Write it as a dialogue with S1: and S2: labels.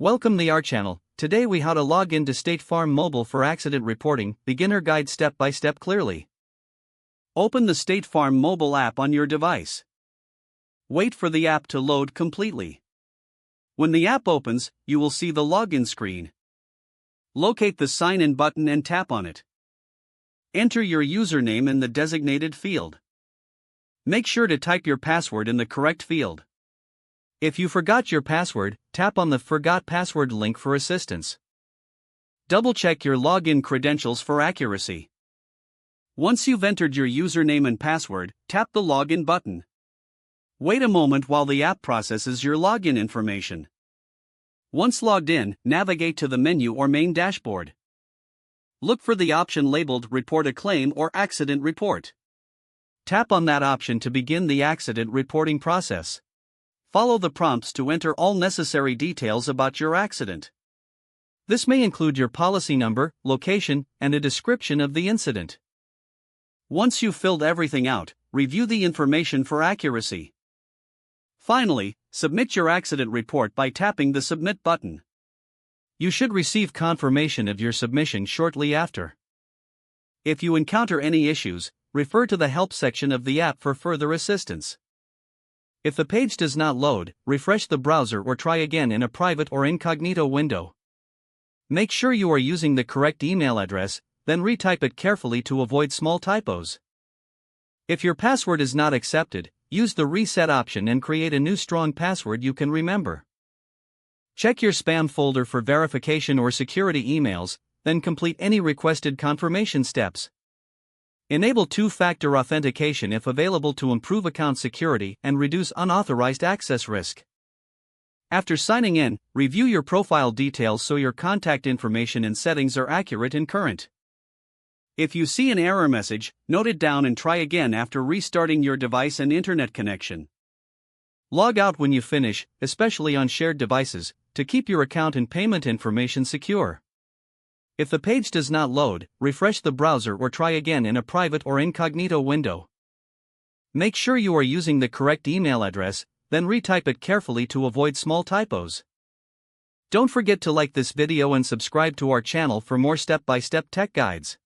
S1: Welcome to our channel. Today we how to log into State Farm Mobile for accident reporting, beginner guide step by step clearly. Open the State Farm mobile app on your device. Wait for the app to load completely. When the app opens, you will see the login screen. Locate the sign in button and tap on it. Enter your username in the designated field. Make sure to type your password in the correct field. If you forgot your password, tap on the Forgot Password link for assistance. Double-check your login credentials for accuracy. Once you've entered your username and password, tap the Login button. Wait a moment while the app processes your login information. Once logged in, navigate to the menu or main dashboard. Look for the option labeled Report a Claim or Accident Report. Tap on that option to begin the accident reporting process. Follow the prompts to enter all necessary details about your accident. This may include your policy number, location, and a description of the incident. Once you've filled everything out, review the information for accuracy. Finally, submit your accident report by tapping the Submit button. You should receive confirmation of your submission shortly after. If you encounter any issues, refer to the Help section of the app for further assistance. If the page does not load, refresh the browser or try again in a private or incognito window. Make sure you are using the correct email address, then retype it carefully to avoid small typos. If your password is not accepted, use the Reset option and create a new strong password you can remember. Check your spam folder for verification or security emails, then complete any requested confirmation steps. Enable two-factor authentication if available to improve account security and reduce unauthorized access risk. After signing in, review your profile details so your contact information and settings are accurate and current. If you see an error message, note it down and try again after restarting your device and internet connection. Log out when you finish, especially on shared devices, to keep your account and payment information secure. If the page does not load, refresh the browser or try again in a private or incognito window. Make sure you are using the correct email address, then retype it carefully to avoid small typos. Don't forget to like this video and subscribe to our channel for more step-by-step tech guides.